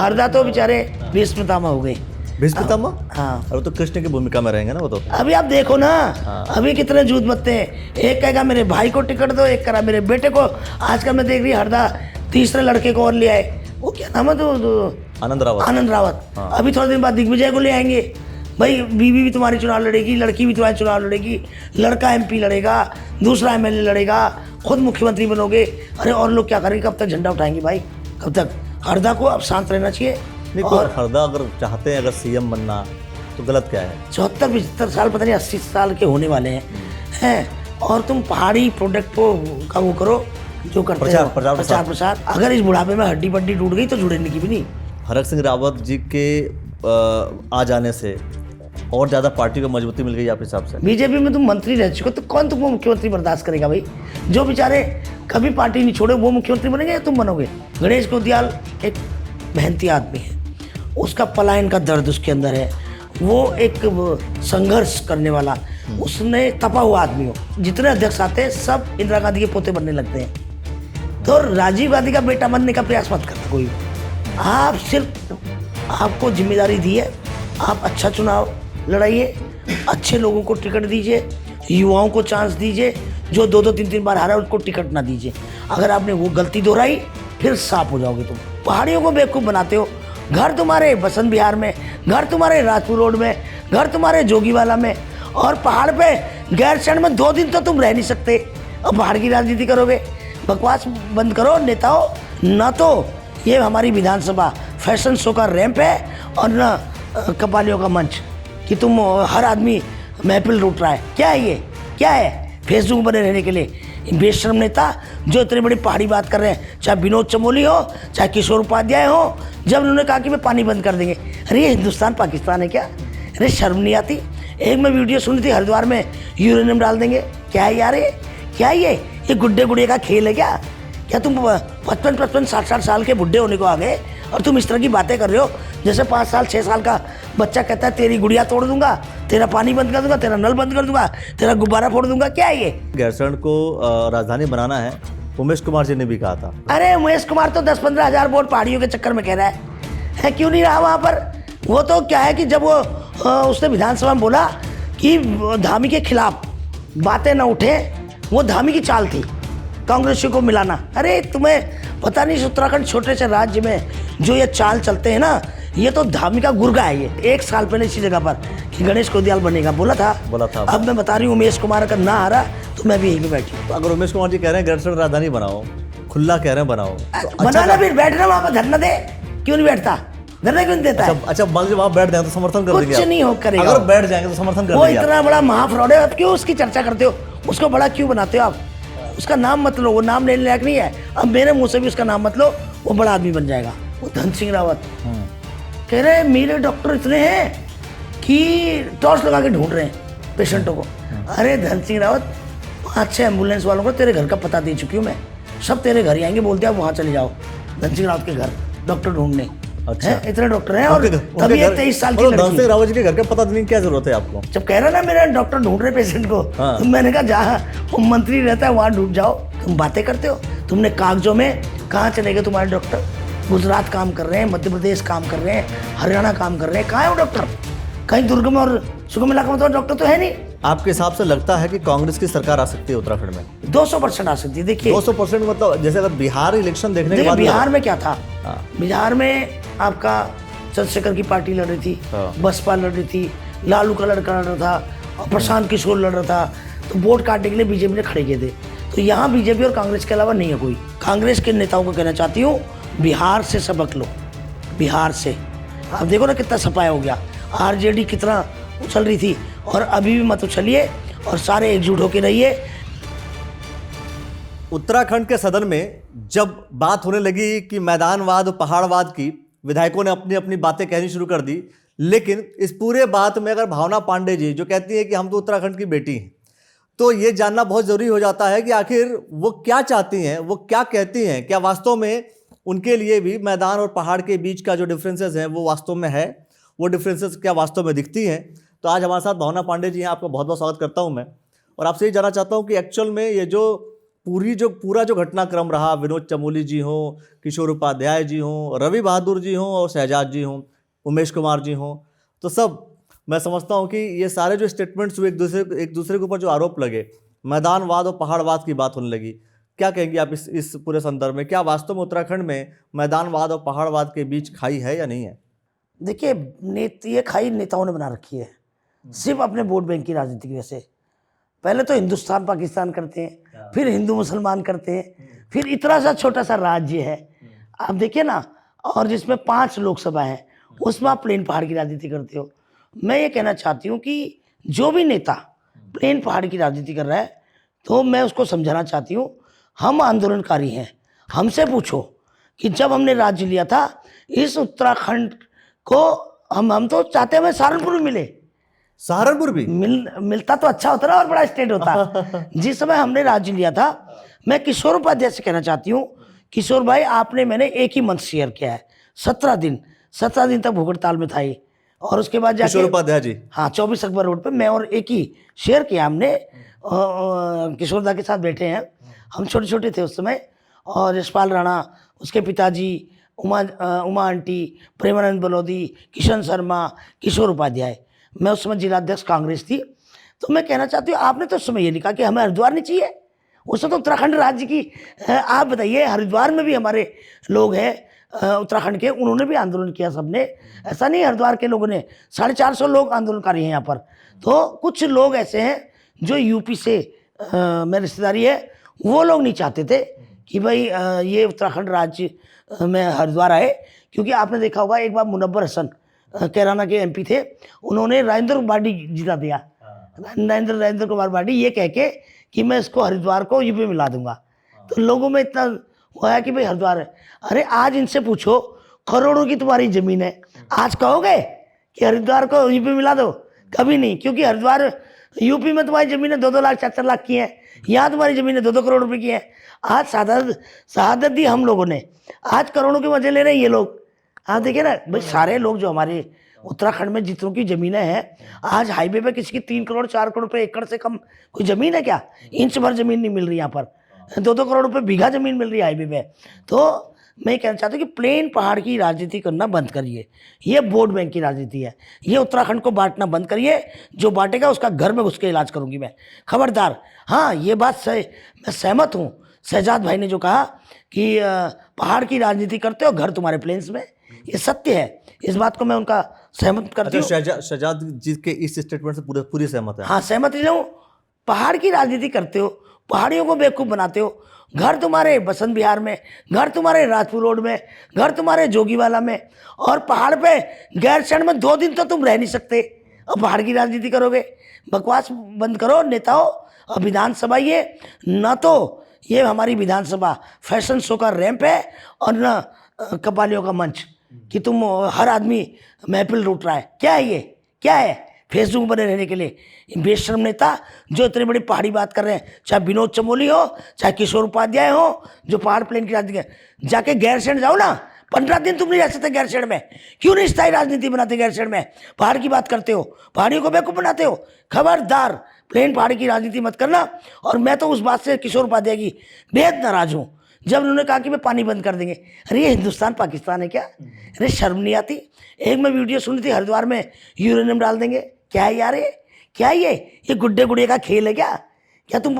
हरदा तो बेचारे भीष्म पितामह हो गए। भीष्म पितामह? हाँ, और वो तो कृष्ण की भूमिका में रहेंगे ना वो तो। अभी आप देखो ना, हाँ। अभी कितने जूझ मचते हैं। एक कहेगा मेरे भाई को टिकट दो, एक करा मेरे बेटे को। आजकल मैं देख रही हरदा तीसरे लड़के को और ले आए, वो क्या नाम है आनंद रावत। आनंद रावत। हाँ। अभी थोड़े दिन बाद दिग्विजय को ले आएंगे। भाई बीवी भी तुम्हारी चुनाव लड़ेगी, लड़की भी तुम्हारी चुनाव लड़ेगी, लड़का एमपी लड़ेगा, दूसरा एमएलए लड़ेगा, खुद मुख्यमंत्री बनोगे। अरे और लोग क्या करेंगे, कब तक झंडा उठाएंगे भाई, कब तक? हरदा को अब शांत रहना चाहिए। नहीं, और हरदा अगर चाहते हैं अगर सीएम बनना तो गलत क्या है? 74-75 साल, पता नहीं 80 साल के होने वाले हैं, और तुम पहाड़ी प्रोडक्ट को का वो करो जो करते हो, प्रचार प्रसार। अगर इस बुढ़ापे में हड्डी पड्डी टूट गई तो जुड़ने की भी नहीं। हरक सिंह रावत जी के आ जाने से और ज़्यादा पार्टी को मजबूती मिल गई आपके हिसाब से? बीजेपी में तुम मंत्री रह चुके, तो कौन तुमको मुख्यमंत्री बर्दाश्त करेगा भाई? जो बेचारे कभी पार्टी नहीं छोड़े वो मुख्यमंत्री बनेंगे या तुम बनोगे? गणेश गोदियाल एक मेहनती आदमी है, उसका पलायन का दर्द उसके अंदर है, वो एक संघर्ष करने वाला, उसने तपा हुआ आदमी हो। जितने अध्यक्ष आते हैं सब इंदिरा गांधी के पोते बनने लगते हैं, तो राजीव गांधी का बेटा बनने का प्रयास मत करना कोई। आप सिर्फ, आपको जिम्मेदारी दी है, आप अच्छा चुनाव लड़ाइए, अच्छे लोगों को टिकट दीजिए, युवाओं को चांस दीजिए, जो 2-2 3-3 बार हारा उनको टिकट ना दीजिए। अगर आपने वो गलती दोहराई फिर सांप हो जाओगे तुम। पहाड़ियों को बेवकूफ़ बनाते हो, घर तुम्हारे बसंत विहार में, घर तुम्हारे राजपुर रोड में, घर तुम्हारे जोगीवाला में, और पहाड़ पे गैरसैंण में 2 दिन तो तुम रह नहीं सकते। अब पहाड़ की राजनीति करोगे? बकवास बंद करो नेताओं, ना तो ये हमारी विधानसभा फैशन शो का रैंप है और ना कपालियों का मंच कि तुम हर आदमी महफिल लूट रहा है। क्या है ये, क्या है? फेसबुक बने रहने के लिए बेशर्म नेता जो इतने बड़ी पहाड़ी बात कर रहे हैं, चाहे विनोद चमोली हो, चाहे किशोर उपाध्याय हो, जब उन्होंने कहा कि वे पानी बंद कर देंगे। अरे ये हिंदुस्तान पाकिस्तान है क्या? अरे शर्म नहीं आती? एक मैं वीडियो सुनी थी, हरिद्वार में यूरेनियम डाल देंगे। क्या है यार, ये क्या है? ये गुड्डे गुड़िया का खेल है क्या? क्या तुम 55-55 60-60 साल के बुढ़े होने को आ गए और तुम इस तरह की बातें कर रहे हो? जैसे 5 साल 6 साल का बच्चा कहता है तेरी गुड़िया तोड़ दूंगा, तेरा पानी बंद कर दूंगा, तेरा नल बंद कर दूंगा, तेरा गुब्बारा फोड़ दूंगा। क्या है ये? गैरसैंण को राजधानी बनाना है, उमेश कुमार जी ने भी कहा था। अरे उमेश कुमार तो 10-15 हज़ार वोट पहाड़ियों के चक्कर में कह रहा है, क्यों नहीं रहा वहाँ पर? वो तो क्या है कि जब वो उसने विधानसभा में बोला कि धामी के खिलाफ बातें ना उठे, वो धामी की चाल थी कांग्रेसियों को मिलाना। अरे तुम्हें पता नहीं, उत्तराखंड छोटे से राज्य में जो ये चाल चलते हैं ना, ये तो धामी का गुर्गा है। ये 1 साल पहले इसी जगह पर कि गणेश गोदियाल बनेगा बोला था। अब मैं बता रही हूँ, उमेश कुमार अगर ना हारा तो मैं भी यहीं पे बैठी। तो अगर उमेश कुमार जी कह रहे हैं गैरसैंण राजधानी बनाओ, खुला कह रहे हैं बनाओ, तो बनाना फिर बैठना वहाँ पर, धरना दे। क्यों नहीं बैठता? धरना क्यों नहीं देता है? अच्छा मान लीजिए वहाँ बैठ जाए तो समर्थन कर देंगे? कुछ नहीं हो करेगा। अगर बैठ जाएंगे तो समर्थन कर वो देंगे? इतना बड़ा महाफ्रॉड है, अब क्यों उसकी चर्चा करते हो? उसको बड़ा क्यों बनाते हो आप? उसका नाम मत लो, वो नाम लेने लायक नहीं है। अब मेरे मुंह से भी उसका नाम मत लो, वो बड़ा आदमी बन जाएगा। वो धन सिंह रावत कह रहे हैं मेरे डॉक्टर इतने हैं कि टॉर्च लगा के ढूंढ रहे हैं पेशेंटों को। अरे धन सिंह रावत, 5-6 एम्बुलेंस वालों को तेरे घर का पता दे चुकी हूँ मैं, सब तेरे घर ही आएंगे, बोलते आप वहाँ चले जाओ धन सिंह रावत के घर डॉक्टर ढूंढने। अच्छा, इतने डॉक्टर हैं, और तभी 23 साल की धन सिंह रावत जी के घर का पता देने की क्या जरूरत है आपको? जब कह रहा ना मेरा डॉक्टर ढूंढ रहे पेशेंट को, तो मैंने कहा जहाँ वो मंत्री रहता है वहाँ ढूंढ जाओ। तुम बातें करते हो, तुमने कागजों में कहाँ चले गए तुम्हारे डॉक्टर? गुजरात काम कर रहे हैं, मध्य प्रदेश काम कर रहे हैं, हरियाणा काम कर रहे हैं, कहाँ है वो डॉक्टर? कहीं दुर्गम और सुगम इलाका में तो डॉक्टर तो है नहीं। आपके हिसाब से लगता है कि कांग्रेस की सरकार आ सकती है उत्तराखंड में? 200% आ सकती है। देखिए 200% मतलब जैसे अगर बिहार इलेक्शन देखने के बाद, बिहार में क्या था, बिहार में आपका चंद्रशेखर की पार्टी लड़ रही थी, बसपा लड़ रही थी, लालू का लड़का लड़ रहा था, और प्रशांत किशोर लड़ रहा था, तो वोट काटने के लिए बीजेपी ने खड़े किए थे। तो यहाँ बीजेपी और कांग्रेस के अलावा नहीं है कोई। कांग्रेस के नेताओं को कहना चाहती हूँ, बिहार से सबक लो, बिहार से। आप देखो ना कितना सफाया हो गया, आरजेडी कितना उछल रही थी, और अभी भी मत उछलिए और सारे एकजुट होकर रहिए। उत्तराखंड के सदन में जब बात होने लगी कि मैदानवाद और पहाड़वाद की, विधायकों ने अपनी अपनी बातें कहनी शुरू कर दी, लेकिन इस पूरे बात में अगर भावना पांडे जी जो कहती है कि हम तो उत्तराखंड की बेटी हैं, तो ये जानना बहुत ज़रूरी हो जाता है कि आखिर वो क्या चाहती हैं, वो क्या कहती हैं। क्या वास्तव में उनके लिए भी मैदान और पहाड़ के बीच का जो डिफरेंसेस हैं वो वास्तव में है, वो डिफरेंसेस क्या वास्तव में दिखती हैं? तो आज हमारे साथ भावना पांडे जी हैं, आपका बहुत बहुत स्वागत करता हूं मैं, और आपसे ये जानना चाहता हूं कि एक्चुअल में ये जो पूरा जो घटनाक्रम रहा, विनोद चमोली जी हों, किशोर उपाध्याय जी हों, रवि बहादुर जी हों और शहजाद जी हों, उमेश कुमार जी हों, तो सब मैं समझता हूं कि ये सारे जो स्टेटमेंट्स हुए एक दूसरे के ऊपर जो आरोप लगे, मैदानवाद और पहाड़वाद की बात होने लगी, क्या कहेंगे आप इस पूरे संदर्भ में? क्या वास्तव में उत्तराखंड में मैदानवाद और पहाड़वाद के बीच खाई है या नहीं है? देखिए, ये खाई नेताओं ने बना रखी है, सिर्फ अपने वोट बैंक की राजनीति की वजह से। पहले तो हिंदुस्तान पाकिस्तान करते हैं, फिर हिंदू मुसलमान करते हैं, फिर इतना सा छोटा सा राज्य है, आप देखिए ना, और जिसमें 5 लोकसभा है, उसमें आप प्लेन पहाड़ की राजनीति करते हो। मैं ये कहना चाहती हूँ कि जो भी नेता प्लेन पहाड़ की राजनीति कर रहा है, तो मैं उसको समझाना चाहती हूँ, हम आंदोलनकारी हैं। हमसे पूछो कि जब हमने राज्य लिया था, इस उत्तराखंड को हम तो चाहते हैं सहारनपुर में मिले। सहारनपुर भी मिलता तो अच्छा होता ना, और बड़ा स्टेट होता। जिस समय हमने राज्य लिया था, मैं किशोर उपाध्याय से कहना चाहती हूँ, किशोर भाई, आपने मैंने एक ही मंच शेयर किया है, 17 दिन तक भूख हड़ताल में था ये, और उसके बाद जाके किशोर उपाध्याय जी, हाँ, 24 अकबर रोड पे मैं और एक ही शेयर किया हमने। किशोर दा के साथ बैठे हैं, हम छोटे छोटे थे उस समय, और यशपाल राणा, उसके पिताजी, उमा आंटी, प्रेमानंद बलोदी, किशन शर्मा, किशोर उपाध्याय, मैं उस समय जिलाध्यक्ष कांग्रेस थी। तो मैं कहना चाहती हूँ, आपने तो उस समय ये लिखा कि हमें हरिद्वार नहीं चाहिए, उसमें तो उत्तराखंड राज्य की आप बताइए, हरिद्वार में भी हमारे लोग हैं उत्तराखंड के, उन्होंने भी आंदोलन किया सबने, ऐसा नहीं हरिद्वार के लोगों ने, 450 लोग आंदोलनकारी हैं यहाँ पर। तो कुछ लोग ऐसे हैं जो यूपी से मेरी रिश्तेदारी है, वो लोग नहीं चाहते थे कि भाई ये उत्तराखंड राज्य में हरिद्वार आए, क्योंकि आपने देखा होगा एक बार मुनव्वर हसन कैराना के एमपी थे, उन्होंने राजेंद्र बाडी जिता दिया, राजेंद्र कुमार बाडी, ये कह के कि मैं इसको हरिद्वार को यूपी में मिला दूंगा। तो लोगों में इतना हुआ कि भाई हरिद्वार है। अरे आज इनसे पूछो, करोड़ों की तुम्हारी जमीन है, आज कहोगे कि हरिद्वार को यूपी में मिला दो? कभी नहीं, क्योंकि हरिद्वार यूपी में तुम्हारी जमीन 2-2 लाख 4-4 लाख की है, यहाँ तुम्हारी जमीन 2-2 करोड़ रुपए की है। आज शहादत दी हम लोगों ने, आज करोड़ों के मजे ले रहे हैं ये लोग। आप देखिए ना भाई, सारे लोग जो हमारे उत्तराखंड में जितनों की ज़मीनें हैं, आज हाईवे पे किसी की 3 करोड़ 4 करोड़ रुपए एकड़ से कम कोई ज़मीन है क्या? इंच भर ज़मीन नहीं मिल रही यहाँ पर, 2-2 करोड़ रुपए बीघा ज़मीन मिल रही है हाईवे पे। तो मैं कहना चाहता हूँ कि प्लेन पहाड़ की राजनीति करना बंद करिए, ये वोट बैंक की राजनीति है, ये उत्तराखंड को बांटना बंद करिए। जो बांटेगा उसका घर में घुस के इलाज करूँगी मैं, खबरदार। हाँ, ये बात से मैं सहमत हूँ, शहजाद भाई ने जो कहा कि पहाड़ की राजनीति करते हो, घर तुम्हारे प्लेन्स में, ये सत्य है, इस बात को मैं उनका सहमत करती हूँ। शहजाद जी के इस स्टेटमेंट से पूरी सहमत है? हाँ, सहमत ही हूँ। पहाड़ की राजनीति करते हो, पहाड़ियों को बेवकूफ़ बनाते हो, घर तुम्हारे बसंत विहार में, घर तुम्हारे राजपुर रोड में, घर तुम्हारे जोगीवाला में, और पहाड़ पे गैरसैंण में 2 दिन तो तुम रह नहीं सकते, और पहाड़ की राजनीति करोगे? बकवास बंद करो नेताओं। और विधानसभा ये न तो ये हमारी विधानसभा फैशन शो का रैंप है, और न कपालियों का मंच कि तुम हर आदमी महफिल लूट रहा है। क्या है ये? क्या है? फेसबुक बने रहने के लिए बेशर्म नेता जो इतनी बड़ी पहाड़ी बात कर रहे हैं, चाहे विनोद चमोली हो, चाहे किशोर उपाध्याय हो, जो पहाड़ प्लेन की राजनीति। जाके गैरसैंण जाओ ना, 15 दिन तुम नहीं रह सकते गैरसैंण में। क्यों नहीं स्थायी राजनीति बनाते गैरसैंण में? पहाड़ की बात करते हो, पहाड़ियों को बेवकूफ़ बनाते हो। खबरदार, प्लेन पहाड़ की राजनीति मत करना। और मैं तो उस बात से किशोर उपाध्याय की बेहद नाराज हूँ जब उन्होंने कहा कि मैं पानी बंद कर देंगे। अरे ये हिंदुस्तान पाकिस्तान है क्या? अरे शर्म नहीं आती? एक मैं वीडियो सुनी थी, हरिद्वार में यूरेनियम डाल देंगे। क्या है यार ये? क्या है ये गुड्डे गुड़िया का खेल है क्या? क्या तुम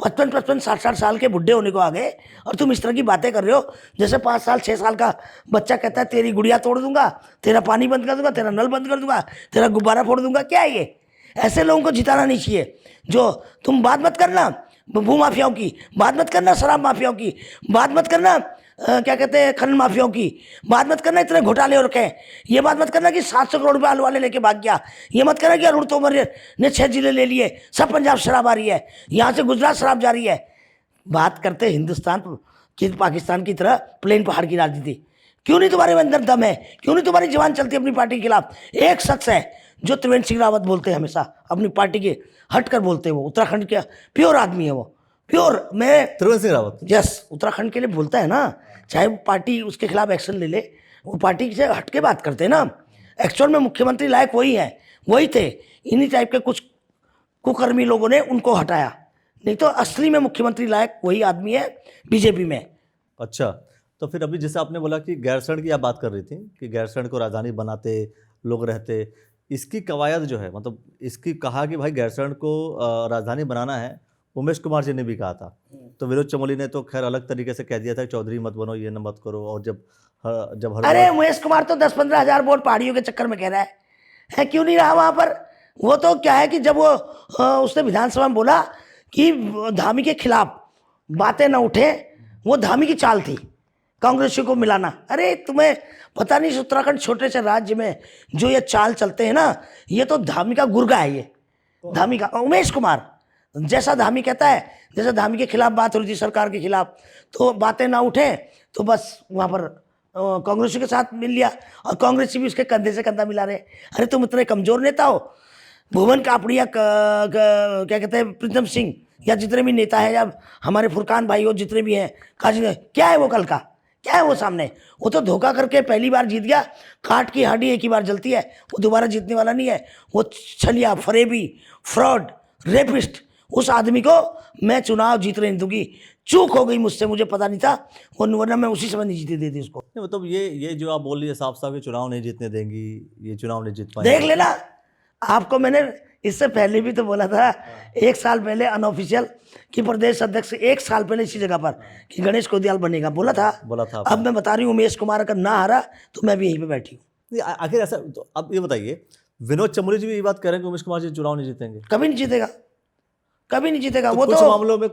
55 60 साल के बुढ़े होने को आ गए और तुम इस तरह की बातें कर रहे हो जैसे 5 साल 6 साल का बच्चा कहता है तेरी गुड़िया तोड़ दूंगा, तेरा पानी बंद कर दूंगा, तेरा नल बंद कर दूंगा, तेरा गुब्बारा फोड़ दूंगा। क्या है ये? ऐसे लोगों को जिताना नहीं चाहिए। जो तुम बात मत करना भू माफियाओं की, बात मत करना शराब माफियाओं की, बात मत करना क्या कहते हैं खनन माफियाओं की, बात मत करना इतने घोटाले हो रखे हैं, ये बात मत करना कि 700 करोड़ रुपये आलू वाले लेके भाग गया, ये मत करना कि अरुण तोमर ने 6 जिले ले लिए, सब पंजाब शराब आ रही है, यहाँ से गुजरात शराब जा रही है। बात करते हिंदुस्तान की पाकिस्तान की तरह प्लेन पहाड़ की राजनीति। क्यों नहीं तुम्हारे अंदर दम है? क्यों नहीं तुम्हारी जवान चलती अपनी पार्टी के खिलाफ? एक शख्स है जो त्रिवेंद्र सिंह रावत बोलते हैं, हमेशा अपनी पार्टी के हट कर बोलते हैं, वो उत्तराखंड के प्योर आदमी है, वो प्योर। मैं त्रिवेंद्र सिंह रावत यस उत्तराखंड के लिए बोलता है ना, चाहे वो पार्टी उसके खिलाफ एक्शन ले ले, वो पार्टी से हट के बात करते हैं ना। एक्चुअल में मुख्यमंत्री लायक वही है, वही थे। इन्हीं टाइप के कुछ कुकर्मी लोगों ने उनको हटाया, नहीं तो असली में मुख्यमंत्री लायक वही आदमी है बीजेपी में। अच्छा, तो फिर अभी जैसे आपने बोला कि गैरसैंण की आप बात कर रही थी कि गैरसैंण को राजधानी बनाते, लोग रहते, इसकी कवायद जो है, मतलब इसकी कहा कि भाई गैरसैंण को राजधानी बनाना है, उमेश कुमार जी ने भी कहा था। तो विनोद चमोली ने तो खैर अलग तरीके से कह दिया था कि चौधरी मत बनो, ये न मत करो। और जब अरे उमेश कुमार तो 10-15 हजार वोट पहाड़ियों के चक्कर में कह रहा है क्यों नहीं रहा वहां पर? वो तो क्या है कि जब वो उसने विधानसभा में बोला कि धामी के खिलाफ बातें ना उठे, वो धामी की चाल थी कांग्रेसियों को मिलाना। अरे तुम्हें पता नहीं उत्तराखंड छोटे से राज्य में जो ये चाल चलते हैं ना, ये तो धामी का गुर्गा है। ये धामी का उमेश कुमार जैसा धामी कहता है, जैसा धामी के खिलाफ बात हो रही थी सरकार के खिलाफ, तो बातें ना उठे तो बस वहां पर कांग्रेसियों के साथ मिल लिया और कांग्रेसी भी उसके कंधे से कंधा मिला रहे। अरे तुम इतने कमजोर नेता हो, भुवन कापड़िया क्या कहते हैं, प्रीतम सिंह या जितने भी नेता हैं, या हमारे फुरकान भाई हो, जितने भी हैं, काजी, क्या है वो कल का, क्या है वो सामने? वो तो धोखा करके पहली बार जीत गया। काट की हांडी एक ही बार जलती है, वो दोबारा जीतने वाला नहीं है। वो छलिया, फरेबी, फ्रॉड, रेपिस्ट, उस आदमी को मैं चुनाव जीतने नहीं दूंगी। चूक हो गई मुझसे, मुझे पता नहीं था, वरना मैं उसी समय नहीं जीते देती उसको। मतलब ये जो आप बोल रही है साफ साफ, ये चुनाव नहीं जीतने देंगी, ये चुनाव नहीं जीत पाएंगे। देख लेना, आपको मैंने इससे पहले भी तो बोला था, 1 साल पहले अनऑफिशियल कि प्रदेश अध्यक्ष 1 साल पहले इसी जगह पर कि गणेश कोदियाल बनेगा, बोला था। अब मैं बता रही हूँ, उमेश कुमार अगर ना हारा तो मैं भी यहीं पे बैठी हूँ। आखिर ऐसा तो अब ये बताइए, विनोद चमोली जी भी ये बात कह रहे हैं कि उमेश कुमार जी चुनाव नहीं जीतेंगे। कभी नहीं जीतेगा, कभी नहीं जीतेगा। वो कुछ तो मामलों में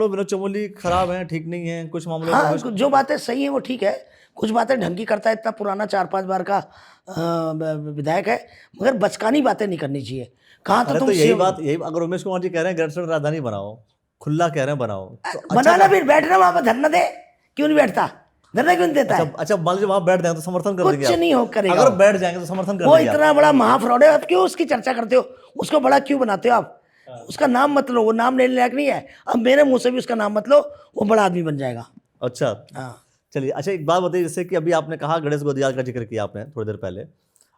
विनोद चमोली खराब हैं, ठीक नहीं है, कुछ मामलों में। हाँ, जो बातें सही है वो ठीक है, कुछ बातें ढंग की करता है। इतना पुराना 4-5 बार का विधायक है, मगर बचकानी बातें नहीं करनी चाहिए। कहाँ तो तुम यही अगर उमेश कुमार जी कह रहे हैं गैरसैंण राजधानी बनाओ, खुला कह रहे हैं बनाओ, तो बनाना, फिर बैठना वहां पर, धरना दे। क्यों नहीं बैठता? धरना क्यों नहीं देता है? अच्छा मान लीजिए वहां बैठ जाएंगे तो समर्थन कर देंगे? कुछ नहीं हो करेगा। अगर बैठ जाएंगे तो समर्थन कर वो देंगे? इतना बड़ा महाफ्रॉड है, आप क्यों उसकी चर्चा करते हो? उसको बड़ा क्यों बनाते हो आप? उसका नाम मत लो, वो नाम लेने लायक नहीं है। अब मेरे मुंह से भी उसका नाम मत लो, वो बड़ा आदमी बन जाएगा। अच्छा, हाँ, चलिए। अच्छा, एक बात बताइए, जैसे कि अभी आपने कहा गणेश गोदियाल का जिक्र किया आपने थोड़ी देर पहले,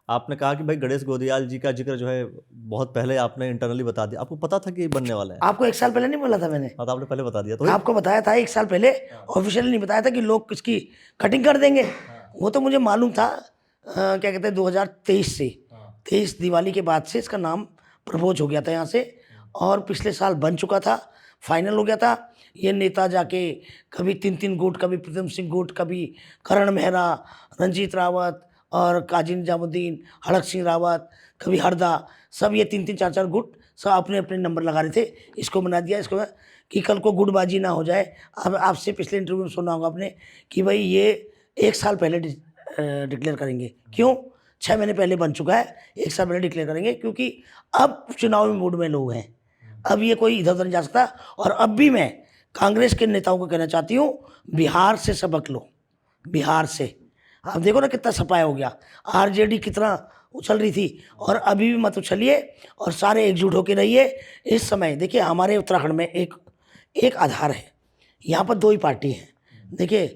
आपने कहा कि भाई गणेश गोदियाल जी का जिक्र जो है बहुत पहले आपने इंटरनली बता दिया। आपको पता था कि ये बनने वाला है? आपको 1 साल पहले नहीं बोला था मैंने? हाँ, तो आपने पहले बता दिया। तो आपको बताया था 1 साल पहले, ऑफिशियली नहीं बताया था कि लोग इसकी कटिंग कर देंगे। वो तो मुझे मालूम था, क्या कहते हैं, 2023 से 23 दिवाली के बाद से इसका नाम प्रपोज हो गया था यहाँ से, और पिछले साल बन चुका था, फाइनल हो गया था। ये नेता जाके कभी 3-3 गुट, कभी प्रीतम सिंह गुट, कभी करण मेहरा, रंजीत रावत और काजी निजामुद्दीन, हड़क सिंह रावत, कभी हरदा, सब ये 3-3 4-4 गुट सब अपने अपने नंबर लगा रहे थे। इसको बना दिया, इसको कि कल को गुटबाजी ना हो जाए। अब आपसे पिछले इंटरव्यू में सुना होगा आपने कि भाई ये 1 साल पहले डिक्लेयर करेंगे। क्यों? 6 महीने पहले बन चुका है, 1 साल पहले डिक्लेयर करेंगे, क्योंकि अब चुनावी मूड में लोग हैं। अब ये कोई इधर उधर नहीं जा सकता। और अब भी मैं कांग्रेस के नेताओं को कहना चाहती हूँ, बिहार से सबक लो, बिहार से। आप देखो ना कितना सफाया हो गया, आरजेडी कितना उछल रही थी, और अभी भी मत उछलिए और सारे एकजुट होकर रहिए। इस समय देखिए हमारे उत्तराखंड में एक आधार है, यहाँ पर 2 ही पार्टी हैं। देखिए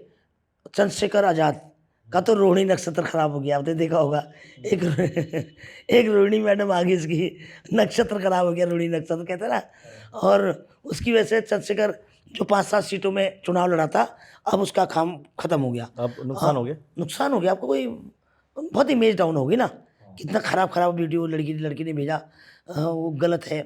चंद्रशेखर आज़ाद का तो रोहिणी नक्षत्र खराब हो गया, आपने देखा होगा। एक रोहिणी मैडम आ गई, इसकी नक्षत्र खराब हो गया, रोहिणी नक्षत्र कहते हैं ना। और उसकी वजह से चंद्रशेखर जो 5-7 सीटों में चुनाव लड़ा था, अब उसका काम खत्म हो गया। अब नुकसान हो गया, नुकसान हो गया। आपको कोई बहुत इमेज डाउन होगी ना, कितना खराब वीडियो लड़की ने भेजा, वो गलत है।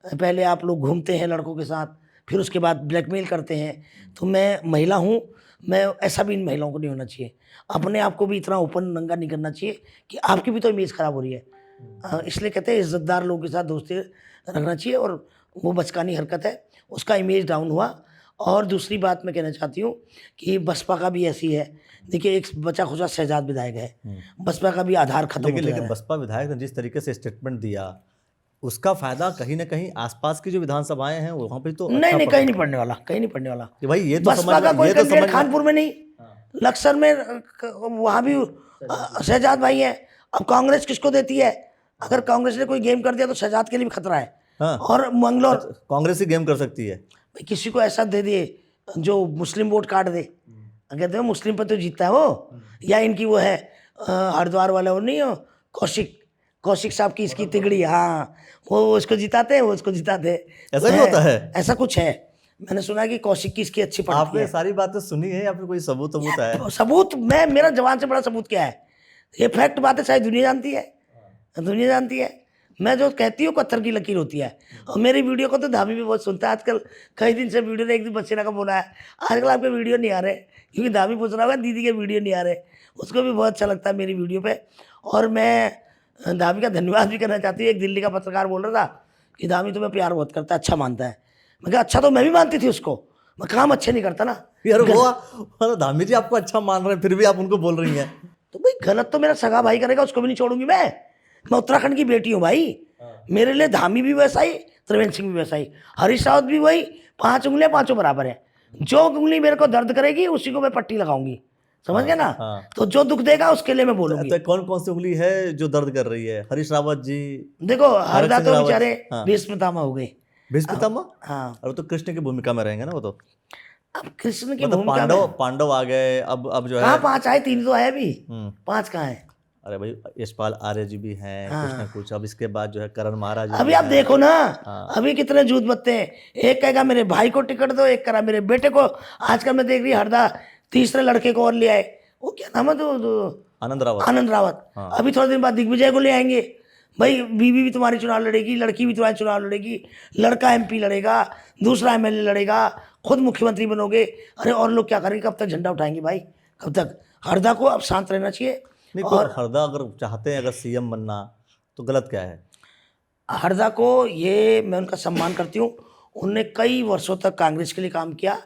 पहले आप लोग घूमते हैं लड़कों के साथ, फिर उसके बाद ब्लैकमेल करते हैं। तो मैं महिला हूँ, मैं ऐसा भी इन महिलाओं को नहीं होना चाहिए। अपने आप को भी इतना ओपन नंगा नहीं करना चाहिए कि आपकी भी तो इमेज खराब हो रही है। इसलिए कहते हैं इज्जतदार लोगों के साथ दोस्ती रखना चाहिए, और वो बचकानी हरकत है, उसका इमेज डाउन हुआ। और दूसरी बात मैं कहना चाहती हूँ कि बसपा का भी ऐसी है। देखिए एक बचा खुचा शहजाद विधायक है, बसपा का भी आधार खत्म हो गया है। लेकिन बसपा विधायक ने जिस तरीके से स्टेटमेंट दिया, उसका फायदा कहीं ना कहीं आसपास की जो विधानसभाएं हैं वहाँ पे तो नहीं, कहीं नहीं पड़ने वाला, कहीं नहीं पड़ने वाला। कि भाई ये तो बसपा का कोई कैंडिडेट कानपुर में नहीं, लक्सर में, वहाँ भी शहजाद भाई है। अब कांग्रेस किसको देती है? अगर कांग्रेस ने कोई गेम कर दिया तो शहजाद के लिए भी खतरा है। और मंगलौर कांग्रेस ही गेम कर सकती है। किसी को ऐसा दे दिए जो मुस्लिम वोट काट दे, कहते हो मुस्लिम पर तो जीतता है वो। या इनकी वो है हरिद्वार वाला, वो नहीं हो कौशिक साहब की इसकी तिगड़ी, हाँ, वो उसको जिताते हैं, वो उसको जिताते हैं। ऐसा भी होता है? ऐसा कुछ है। मैंने सुना है कि कौशिक की इसकी अच्छी पड़ती आपने है। सारी बातें सुनी है या फिर कोई सबूत सबूत है? सबूत मेरा जवान से बड़ा सबूत क्या है? ये फैक्ट बात है, शायद दुनिया जानती है, दुनिया जानती है। मैं जो कहती हूँ पत्थर की लकीर होती है। और मेरी वीडियो को तो धामी भी बहुत सुनता है आजकल। कई दिन से वीडियो ने एक दिन बच्चे का बोला है आजकल आपके वीडियो नहीं आ रहे, क्योंकि धामी पूछ रहा है दीदी के वीडियो नहीं आ रहे। उसको भी बहुत अच्छा लगता है मेरी वीडियो पे। और मैं धामी का धन्यवाद भी करना चाहती हूँ। एक दिल्ली का पत्रकार बोल रहा था कि धामी तुम्हें प्यार बहुत करता है, अच्छा मानता है। मैं कहा अच्छा तो मैं भी मानती थी उसको, मैं काम अच्छे नहीं करता ना। यार वो धामी जी आपको अच्छा मान रहे हैं फिर भी आप उनको बोल रही हैं। तो भाई गलत तो मेरा सगा भाई करेगा, उसको भी नहीं छोड़ूंगी मैं उत्तराखंड की बेटी हूँ भाई। मेरे लिए धामी भी वैसा ही, त्रिवेंद्र सिंह भी वैसा ही, हरीश रावत भी वही। 5 उंगलियां पांचों बराबर है। जो उंगली मेरे को दर्द करेगी उसी को मैं पट्टी लगाऊंगी, समझ गए ना। तो जो दुख देगा उसके लिए मैं बोलूंगी। तो कौन कौन सी उंगली है जो दर्द कर रही है? हरीश रावत जी, देखो हरदा तो रावत, बेचारे हाँ। भीष्म पितामह हो गए। भीष्म पितामह? हाँ, और तो कृष्ण की भूमिका में रहेंगे ना वो तो। अब कृष्ण की मतलब भूमिका में पांडव आ गए अब जो है। कहाँ 5 आए? 3 तो आए अभी, 5 कहाँ है? अरे भाई यशपाल आर्य जी भी हैं, कुछ ना कुछ। अब इसके बाद जो है करण महाराज जी अभी भी आप हैं। देखो ना, हाँ। अभी कितने झूठ बत्ते हैं। एक कहेगा मेरे भाई को टिकट दो, एक करा मेरे बेटे को। आजकल मैं देख रही हरदा तीसरे लड़के को और ले आए, वो क्या नाम है आनंद रावत। आनंद रावत। अभी थोड़े दिन बाद दिग्विजय को ले आएंगे। भाई बीवी भी तुम्हारी चुनाव लड़ेगी, लड़की भी तुम्हारी चुनाव लड़ेगी, लड़का एमपी लड़ेगा, दूसरा एमएलए लड़ेगा, खुद मुख्यमंत्री बनोगे। अरे और लोग क्या करेंगे? कब तक झंडा उठाएंगे भाई? कब तक? हरदा को अब शांत रहना चाहिए। नहीं और हरदा अगर चाहते हैं अगर सीएम बनना तो गलत क्या है? हरदा को ये मैं उनका सम्मान करती हूँ। उनने कई वर्षों तक कांग्रेस के लिए काम किया,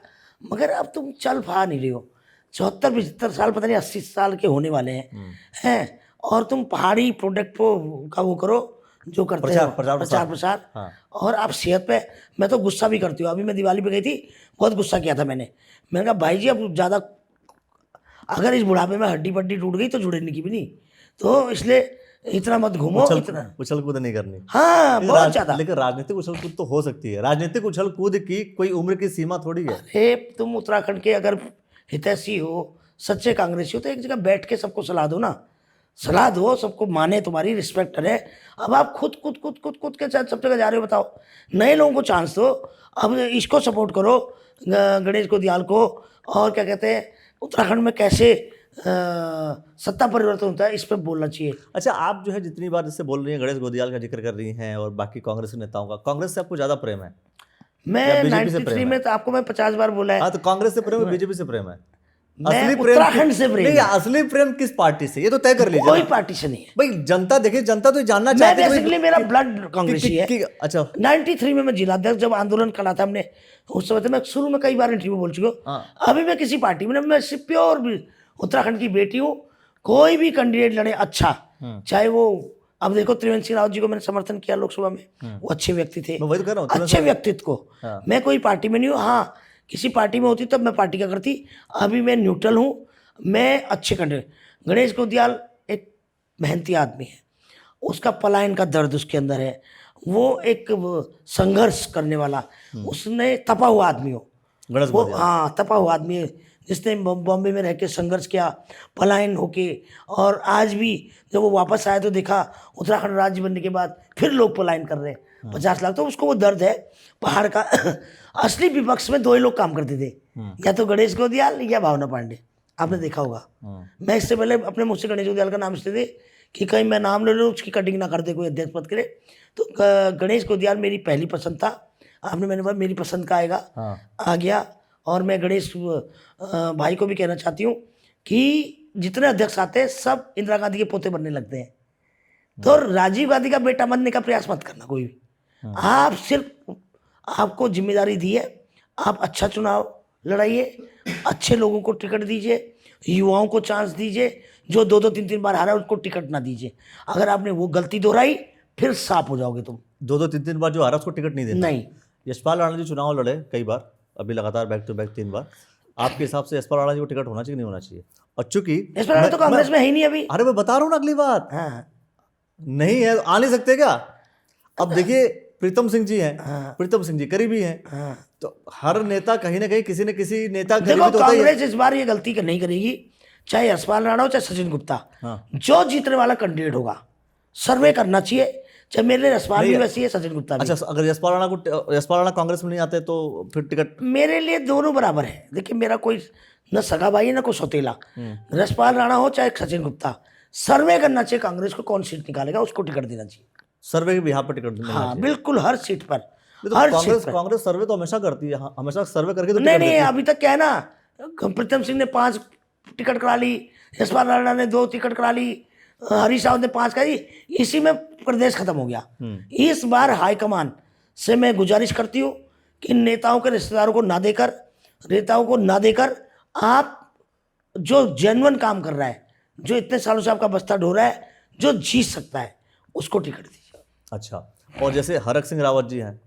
मगर अब तुम चल पा नहीं रही हो। 74-75 साल, पता नहीं 80 साल के होने वाले हैं और तुम पहाड़ी प्रोडक्ट का वो करो जो करते हो, प्रचार। हाँ। और आप सेहत पे, मैं तो गुस्सा भी करती हूँ। अभी मैं दिवाली पे गई थी, बहुत गुस्सा किया था मैंने कहा भाई जी अब ज़्यादा, अगर इस बुढ़ापे में हड्डी पट्टी टूट गई तो जुड़ने की भी नहीं, तो इसलिए इतना मत घूमो। इतना उछल कूद नहीं करनी। हाँ बहुत ज्यादा। लेकिन राजनीतिक उछल कूद तो हो सकती है। राजनीतिक उछल कूद की कोई उम्र की सीमा थोड़ी है। अरे तुम उत्तराखंड के अगर हितैषी हो, सच्चे कांग्रेसी हो, तो एक जगह बैठ के सबको सलाह दो ना, सलाह दो, सबको माने, तुम्हारी रिस्पेक्ट करे। अब आप खुद के साथ सब जगह जा रहे हो, बताओ। नए लोगों को चांस दो। अब इसको सपोर्ट करो, गणेश गोदियाल को। और क्या कहते हैं, उत्तराखंड में कैसे सत्ता परिवर्तन होता है, इस पर बोलना चाहिए। अच्छा, आप जो है जितनी बार इससे बोल रही हैं, गणेश गोदियाल का जिक्र कर रही हैं और बाकी कांग्रेस के नेताओं का, कांग्रेस से आपको ज्यादा प्रेम है? मैं 93 में तो आपको मैं 50 बार बोला है। हाँ, तो कांग्रेस से प्रेम है, बीजेपी से प्रेम है? मैं उत्तराखंड से प्रेम नहीं, असली प्रेम किस पार्टी से, ये तो तय कर लीजिए। कोई पार्टी से नहीं है भाई। जनता देखिए, जनता तो जानना चाहती है। बेसिकली मेरा ब्लड कांग्रेसी है। अच्छा, 93 में मैं जिलाध्यक्ष जब आंदोलन करा था हमने, उस समय तो मैं शुरू में कई बार इंटरव्यू बोल चुका हूँ। अभी मैं किसी पार्टी में, मैं सिर्फ प्योर उत्तराखंड की बेटी हूँ। कोई भी कैंडिडेट लड़े अच्छा, चाहे वो, अब देखो त्रिवेंद्र सिंह रावत जी को मैंने समर्थन किया लोकसभा में, वो अच्छे व्यक्ति थे, वही तो कह रहा हूँ, अच्छे व्यक्तित्व को। मैं कोई पार्टी में नहीं हूँ। हाँ, किसी पार्टी में होती तब मैं पार्टी का करती। अभी मैं न्यूट्रल हूँ। मैं अच्छे कैंडिडेट, गणेश गोदियाल एक मेहनती आदमी है, उसका पलायन का दर्द उसके अंदर है। वो एक संघर्ष करने वाला, उसने तपा हुआ आदमी हो वो। हाँ, तपा हुआ आदमी है, जिसने बॉम्बे में रह के संघर्ष किया, पलायन होके। और आज भी जब वो वापस आया तो देखा उत्तराखंड राज्य बनने के बाद फिर लोग पलायन कर रहे हैं, 50 लाख। तो उसको वो दर्द है पहाड़ का। असली विपक्ष में 2 ही लोग काम करते थे, या तो गणेश गोदियाल या भावना पांडे। आपने देखा होगा। मैं इससे पहले अपने मुझसे गणेश गोदियाल का नाम इसलिए थे कि कहीं मैं नाम ले लूँ, उसकी कटिंग ना कर दे कोई अध्यक्ष पद के लिए। तो गणेश गोदियाल मेरी पहली पसंद था। मैंने बोला मेरी पसंद का आएगा, आ गया। और मैं गणेश भाई को भी कहना चाहती हूँ कि जितने अध्यक्ष आते हैं सब इंदिरा गांधी के पोते बनने लगते हैं। तो राजीव गांधी का बेटा बनने का प्रयास मत करना कोई भी। आप सिर्फ, आपको जिम्मेदारी दी है, आप अच्छा चुनाव लड़ाइए, अच्छे लोगों को टिकट दीजिए, युवाओं को चांस दीजिए। जो 2-2, 3-3 बार हारा उसको टिकट ना दीजिए। अगर आपने वो गलती दोहराई फिर सांप हो जाओगे तुम। 2-2, 3-3 बार जो हारा उसको टिकट नहीं देना। नहीं। यशपाल राणा जी चुनाव लड़े कई बार, अभी लगातार बैक टू बैक 3 बार। आपके हिसाब से यशपाल राणा जी को टिकट होना चाहिए कि नहीं होना चाहिए? और चूंकि यशपाल राणा तो कांग्रेस में है ही नहीं अभी। अरे मैं बता रहा हूँ ना, अगली बात। हाँ। नहीं है, आ नहीं सकते क्या? अब देखिए प्रीतम सिंह जी हैं, प्रीतम सिंह जी करीबी हैं, तो हर नेता कहीं ना कहीं किसी न किसी नेता देखो, कांग्रेस इस बार ये गलती नहीं करेगी, चाहे यशपाल राणा हो चाहे सचिन गुप्ता। जो जीतने वाला कैंडिडेट होगा, सर्वे करना चाहिए। चाहे मेरे लिए यशपाल भी वैसी है, सचिन गुप्ता भी। अच्छा, अगर यशपाल राणा कांग्रेस में नहीं आते तो फिर टिकट? मेरे लिए दोनों बराबर है। देखिए मेरा कोई न सगा भाई है न कोई सौतेला। यशपाल राणा हो चाहे सचिन गुप्ता, सर्वे करना चाहिए कांग्रेस को, कौन सीट निकालेगा उसको टिकट देना चाहिए। सर्वे के बिहार पर टिकट मिलना हाँ चाहिए। बिल्कुल, हर सीट पर, तो हर सीट कांग्रेस पर। कांग्रेस सर्वे तो हमेशा करती है, हमेशा सर्वे करके तो नहीं टिकट नहीं, देती है। अभी तक क्या है ना, प्रीतम सिंह ने 5 टिकट करा ली, यशपाल राणा ने 2 टिकट करा ली, हरीश रावत ने 5 करी, इसी में प्रदेश खत्म हो गया। इस बार हाईकमान से मैं गुजारिश करती हूँ कि नेताओं के रिश्तेदारों को ना देकर आप जो जेन्युइन काम कर रहा है, जो इतने सालों से आपका बस्ता ढो रहा है, जो जीत सकता है, उसको टिकट दीजिए। अच्छा, और जैसे हरक सिंह रावत जी हैं,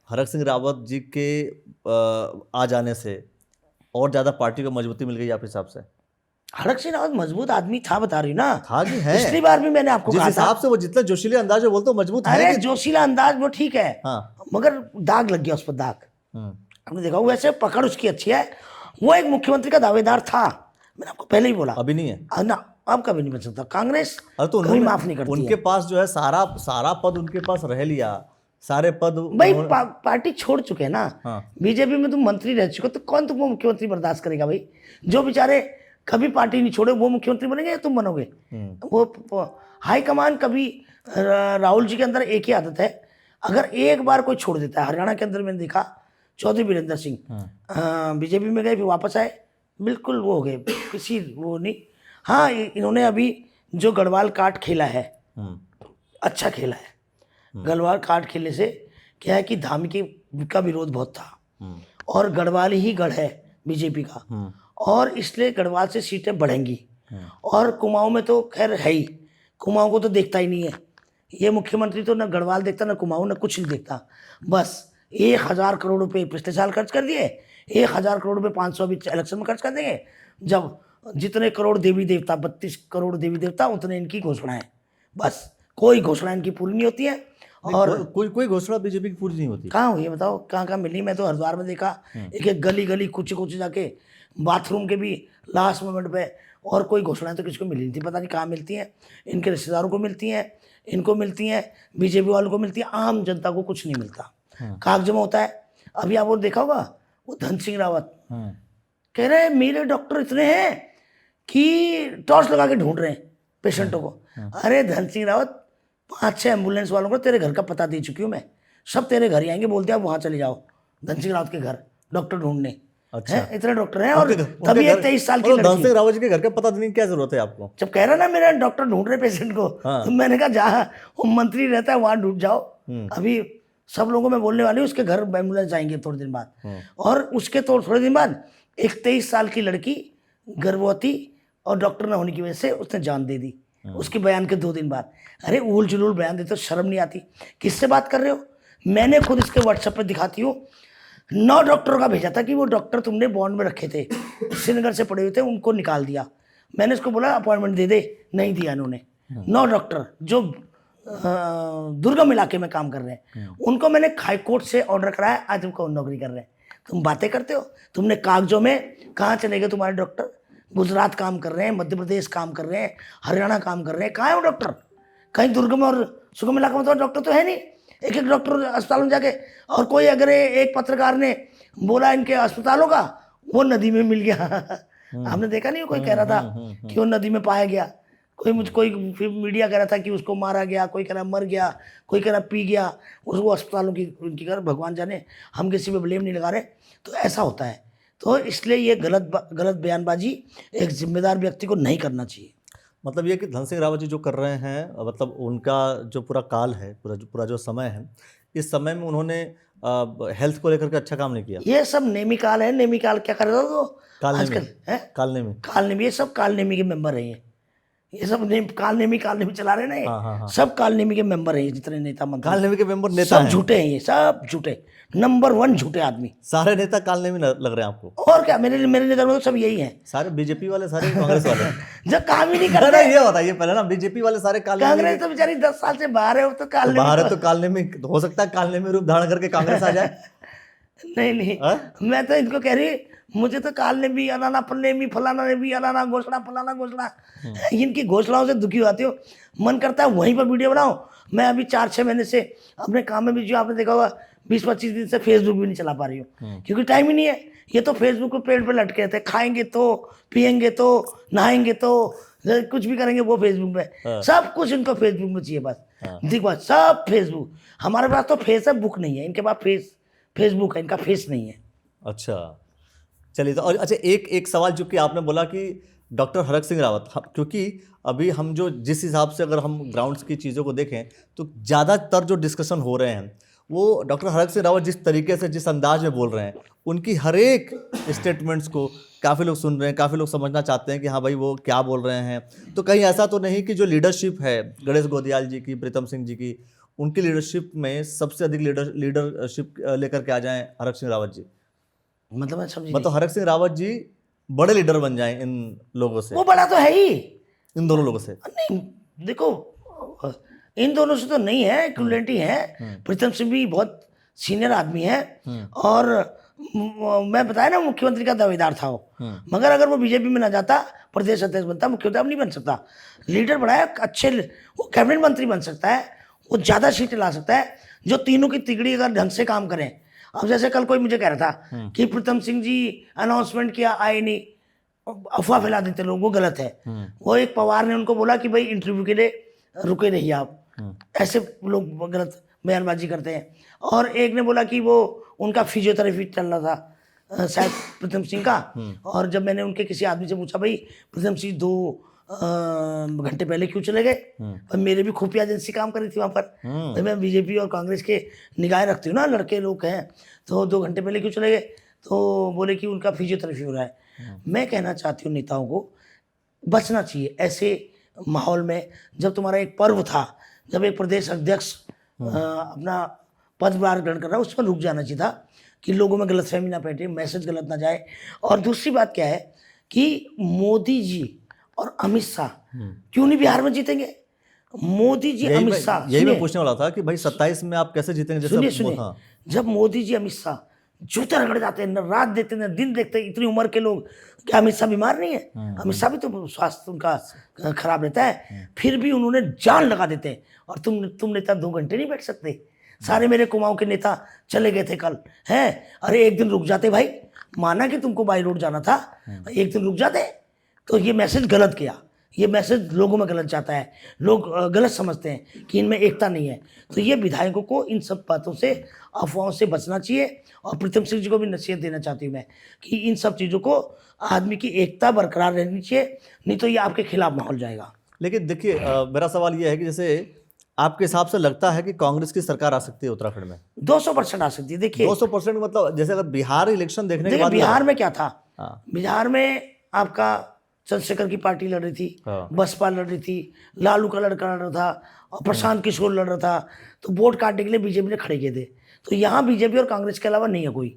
हरक सिंह रावत जी के आ जाने से और ज़्यादा पार्टी को मजबूती मिल गई आपके हिसाब से? हरक सिंह रावत मजबूत आदमी था, बता रही ना, था कि है? पिछली बार भी मैंने आपको जिस कहा था। हिसाब से वो जितने जोशीले अंदाज में बोलते हो मजबूत है अरे कि? जोशीला अंदाज वो ठीक है, हाँ। मगर दाग लग गया उस पर, दाग। आपने देखा, वैसे पकड़ उसकी अच्छी है, वो एक मुख्यमंत्री का दावेदार था, मैंने आपको पहले ही बोला। अभी नहीं है ना, अब कभी नहीं बन सकता। कांग्रेस अरे तो कभी माफ नहीं करती उनके पास जो है सारा पद उनके पास रह लिया, सारे पद भाई पार्टी छोड़ चुके हैं ना। हाँ। बीजेपी में तुम मंत्री रह चुके हो, तो कौन तुमको मुख्यमंत्री बर्दाश्त करेगा भाई? जो बेचारे कभी पार्टी नहीं छोड़े वो मुख्यमंत्री बनेंगे या तुम बनोगे? वो हाईकमान कभी, राहुल जी के अंदर एक ही आदत है, अगर एक बार कोई छोड़ देता है, हरियाणा के अंदर मैंने देखा, चौधरी वीरेंद्र सिंह बीजेपी में गए, फिर वापस आए, बिल्कुल वो हो गए, किसी वो नहीं। हाँ, इन्होंने अभी जो गढ़वाल काट खेला है, अच्छा खेला है। गढ़वाल काट खेलने से क्या है कि धामी का विरोध बहुत था, और गढ़वाल ही गढ़ है बीजेपी का, और इसलिए गढ़वाल से सीटें बढ़ेंगी। और कुमाऊं में तो खैर है ही, कुमाऊं को तो देखता ही नहीं है ये मुख्यमंत्री, तो ना गढ़वाल देखता, ना कुमाऊं, ना कुछ नहीं देखता। बस 1000 करोड़ रुपए पिछले साल खर्च कर दिए, 1000 करोड़ रुपए 500 अभी इलेक्शन में खर्च कर देंगे। जब जितने करोड़ देवी देवता, 32 करोड़ देवी देवता, उतने इनकी घोषणा है। बस कोई घोषणा इनकी पूरी नहीं होती है। और कोई घोषणा बीजेपी की पूरी नहीं होती। कहाँ हुई है बताओ, कहाँ मिली? मैं तो हरिद्वार में देखा, एक गली कुछ जाके बाथरूम के भी लास्ट मोमेंट पे, और कोई घोषणाएं तो किसको मिली नहीं थी, पता नहीं कहाँ मिलती हैं। इनके रिश्तेदारों को मिलती हैं, इनको मिलती हैं, बीजेपी वालों को मिलती है, आम जनता को कुछ नहीं मिलता, कागज में होता है। अभी आप वो देखा होगा, वो धन सिंह रावत कह रहे हैं मेरे डॉक्टर इतने हैं कि टॉर्च लगा के ढूंढ रहे हैं पेशेंटों को। अरे धन सिंह रावत, 5-6 एम्बुलेंस वालों को तेरे घर का पता दे चुकी हूँ मैं, सब तेरे घर ही आएंगे, बोलते हैं आप वहाँ चले जाओ धन सिंह रावत के घर डॉक्टर ढूंढने। अच्छा, है, इतने डॉक्टर हैं, और तभी एक 23 साल की धन लड़की। सिंह रावत जी के घर का पता देने की क्या जरूरत है आपको? जब कह रहा ना मेरा डॉक्टर ढूंढ रहे पेशेंट को, तो मैंने कहा जहाँ वो मंत्री रहता है वहां ढूंढ जाओ। अभी सब लोगों को मैं बोलने वाली हूँ, उसके घर एम्बुलेंस जाएंगे थोड़े दिन बाद, और उसके थोड़े दिन बाद एक 23 साल की लड़की गर्भवती, और डॉक्टर न होने की वजह से उसने जान दे दी, उसके बयान के 2 दिन बाद। अरे उल जुलूल बयान देते हो, शर्म नहीं आती? किससे बात कर रहे हो? मैंने खुद इसके व्हाट्सएप पे दिखाती हूँ, 9 डॉक्टरों का भेजा था कि वो डॉक्टर तुमने बॉन्ड में रखे थे, श्रीनगर से पड़े हुए थे, उनको निकाल दिया। मैंने उसको बोला अपॉइंटमेंट दे दे, नहीं दिया इन्होंने। 9 डॉक्टर जो दुर्गम इलाके में काम कर रहे हैं, उनको मैंने हाई कोर्ट से ऑर्डर कराया, आज तुमको नौकरी कर रहे हैं। तुम बातें करते हो, तुमने कागजों में कहाँ चले गए तुम्हारे डॉक्टर? गुजरात काम कर रहे हैं, मध्य प्रदेश काम कर रहे हैं, हरियाणा काम कर रहे हैं, कहाँ है वो डॉक्टर? कहीं दुर्गम और सुगम इलाके में तो डॉक्टर तो है नहीं। एक डॉक्टर अस्पताल में जाके, और कोई अगर एक पत्रकार ने बोला इनके अस्पतालों का, वो नदी में मिल गया। आपने देखा नहीं, कोई कह रहा था कि वो नदी में पाया गया, कोई मीडिया कह रहा था कि उसको मारा गया, कोई कह रहा मर गया, कोई कह रहा पी गया, उसको अस्पतालों की उनकी कर, भगवान जाने, हम किसी पे ब्लेम नहीं लगा रहे। तो ऐसा होता है, तो इसलिए ये गलत बयानबाजी एक जिम्मेदार व्यक्ति को नहीं करना चाहिए। मतलब ये कि धन सिंह रावत जी जो कर रहे हैं, मतलब उनका जो पूरा काल है, पूरा जो समय है, इस समय में उन्होंने हेल्थ को लेकर के अच्छा काम नहीं किया। ये सब नेमी काल है। नेमी काल क्या कर रहा था तो आजकल है कालनेमी, ये सब कालनेमी के मेंबर हैं। ये सब कालनेमी चला रहे हैं ना, सब कालनेमी के मेंबर हैं, जितने नेता मंत्री कालनेमी के मेंबर नेता सब झूठे हैं, ये सब झूठे, नंबर 1 झूठे आदमी। सारे नेता कालनेमी लग रहे हैं आपको? और क्या, मेरे नजर में तो सब यही हैं, सारे बीजेपी वाले, सारे कांग्रेस वाले जो काम ही नहीं कर रहे। ये बताइए पहले ना, बीजेपी वाले सारे कांग्रेस तो बेचारी 10 साल से बाहर है, तो कालनेमी हो सकता है, कालनेमी रूप धारण करके कांग्रेस आ जाए। नहीं, मैं तो इनको कह रही, मुझे तो काल ने भी अलाना फल्ले भी फलाना ने भी अलाना घोषणा फलाना घोषणा, इनकी घोषणाओं से दुखी होती हो। मन करता है वहीं पर वीडियो बनाओ। मैं अभी 4-6 महीने से अपने काम में भी, जो आपने देखा होगा 20-25 दिन से फेसबुक भी नहीं चला पा रही हूँ, क्योंकि टाइम ही नहीं है। ये तो फेसबुक पे पेड़ पे लटके रहते हैं, खाएंगे तो, पियेंगे तो, नहाएंगे तो, कुछ भी करेंगे वो फेसबुक पे, सब कुछ इनको फेसबुक में चाहिए बस। देखो सब फेसबुक, हमारे पास तो फेसबुक नहीं है, इनके पास फेसबुक है, इनका फेस नहीं है। अच्छा चलिए, तो और अच्छा एक सवाल जो कि आपने बोला कि डॉक्टर हरक सिंह रावत, क्योंकि अभी हम जो जिस हिसाब से अगर हम ग्राउंड्स की चीज़ों को देखें तो ज़्यादातर जो डिस्कशन हो रहे हैं वो डॉक्टर हरक सिंह रावत जिस तरीके से, जिस अंदाज में बोल रहे हैं, उनकी हर एक स्टेटमेंट्स को काफ़ी लोग सुन रहे हैं, काफ़ी लोग समझना चाहते हैं कि हाँ भाई वो क्या बोल रहे हैं। तो कहीं ऐसा तो नहीं कि जो लीडरशिप है गणेश गोदियाल जी की, प्रीतम सिंह जी की, उनकी लीडरशिप में सबसे अधिक लीडरशिप लेकर के आ जाएं हरक सिंह रावत जी? मतलब मैं समझी मतलब हरक सिंह रावत जी बड़े लीडर बन जाएं इन लोगों से, वो बड़ा तो है ही, इन दोनों लोगों से? नहीं देखो, इन दोनों से तो नहीं है, इक्विवेलेंटी है। प्रीतम सिंह भी बहुत सीनियर आदमी है, और मैं बताया ना मुख्यमंत्री का दावेदार था वो, मगर अगर वो बीजेपी में ना जाता, प्रदेश अध्यक्ष बनता, मुख्यमंत्री अब नहीं बन सकता। लीडर बड़ा है, अच्छे, वो कैबिनेट मंत्री बन सकता है, वो ज़्यादा सीटें ला सकता है, जो तीनों की तिगड़ी अगर ढंग से काम करें। अब जैसे कल कोई मुझे कह रहा था कि प्रीतम सिंह जी अनाउंसमेंट किया, आए नहीं, अफवाह फैला देते लोग, वो गलत है। वो एक पवार ने उनको बोला कि भाई इंटरव्यू के लिए रुके रहिए आप, ऐसे लोग गलत बयानबाजी करते हैं। और एक ने बोला कि वो उनका फिजियोथेरेपी चल रहा था शायद प्रीतम सिंह का, और जब मैंने उनके किसी आदमी से पूछा भाई प्रीतम सिंह 2 घंटे पहले क्यों चले गए, पर मेरे भी खुफिया एजेंसी काम कर रही थी वहाँ पर, तो मैं बीजेपी और कांग्रेस के निगाह रखती हूँ ना, लड़के लोग हैं, तो 2 घंटे पहले क्यों चले गए, तो बोले कि उनका फिजियोथेरेपी हो रहा है। मैं कहना चाहती हूँ नेताओं को बचना चाहिए ऐसे माहौल में। जब तुम्हारा एक पर्व था, जब एक प्रदेश अध्यक्ष अपना पदभार ग्रहण कर रहा है, उसमें रुक जाना चाहिए था कि लोगों में गलतफहमी ना बैठे, मैसेज गलत ना जाए। और दूसरी बात क्या है कि मोदी जी और अमित शाह क्यों नहीं बिहार में जीतेंगे? मोदी जी अमित शाह, यही मैं पूछने वाला था कि भाई 27 में आप कैसे जीतेंगे? सुनिए, जब मोदी जी अमित शाह जूते रगड़ जाते हैं, न रात देते न दिन देखते, इतनी उम्र के लोग, क्या अमित शाह बीमार नहीं है? अमित शाह भी तो स्वास्थ्य उनका खराब रहता है, फिर भी उन्होंने जान लगा देते हैं। और तुम नेता 2 घंटे नहीं बैठ सकते? सारे मेरे कुमाऊं के नेता चले गए थे कल, हैं? अरे एक दिन रुक जाते भाई, माना कि तुमको बाई रोड जाना था, एक दिन रुक जाते। तो ये मैसेज गलत किया, ये मैसेज लोगों में गलत जाता है, लोग गलत समझते हैं कि इनमें एकता नहीं है। तो ये विधायकों को इन सब बातों से, अफवाहों से बचना चाहिए। और प्रीतम सिंह जी को भी नसीहत देना चाहती हूँ मैं कि इन सब चीज़ों को, आदमी की एकता बरकरार रहनी चाहिए, नहीं तो ये आपके खिलाफ माहौल जाएगा। लेकिन देखिए, मेरा सवाल ये है कि जैसे आपके हिसाब से लगता है कि कांग्रेस की सरकार आ सकती है उत्तराखंड में? 200% आ सकती है। देखिए 200% मतलब जैसे अगर बिहार इलेक्शन देखने के बाद, बिहार में क्या था, बिहार में आपका चंद्रशेखर की पार्टी लड़ रही थी, बसपा लड़ रही थी, लालू का लड़का लड़ रहा था, और प्रशांत किशोर लड़ रहा था, तो वोट काटने के लिए बीजेपी ने खड़े किए थे। तो यहाँ बीजेपी और कांग्रेस के अलावा नहीं है कोई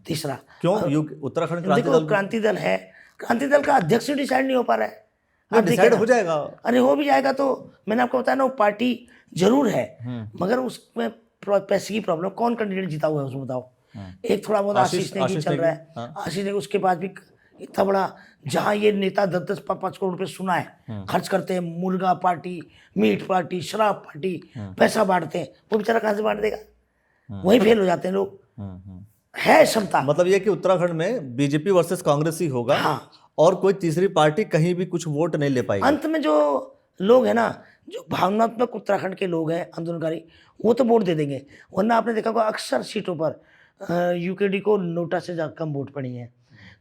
तीसरा। क्यों? उत्तराखंड क्रांति दल है, क्रांति दल का अध्यक्ष ही डिसाइड नहीं हो पा रहा है। डिसाइड हो जाएगा, अरे हो भी जाएगा। तो मैंने आपको बताया ना, वो पार्टी जरूर है, मगर उसमें पैसे की प्रॉब्लम। कौन कैंडिडेट जीता हुआ है उसमें बताओ? एक थोड़ा बहुत आशीष नेगी चल रहा है, आशीष नेगी, उसके बाद भी इतना बड़ा, जहाँ ये नेता 10-5 करोड़ रुपए सुना है खर्च करते हैं, मुर्गा पार्टी, मीट पार्टी, शराब पार्टी, पैसा बांटते हैं, वो बेचारा कहाँ से बांट देगा? वहीं फेल हो जाते हैं लोग। है क्षमता। मतलब ये कि उत्तराखंड में बीजेपी वर्सेस कांग्रेस ही होगा, और कोई तीसरी पार्टी कहीं भी कुछ वोट नहीं ले पाएगी। अंत में जो लोग हैं ना, जो भावनात्मक उत्तराखंड के लोग हैं, आंदोलनकारी, वो तो वोट दे देंगे। वरना आपने देखा होगा अक्सर सीटों पर यूकेडी को नोटा से ज़्यादा कम वोट पड़ी हैं।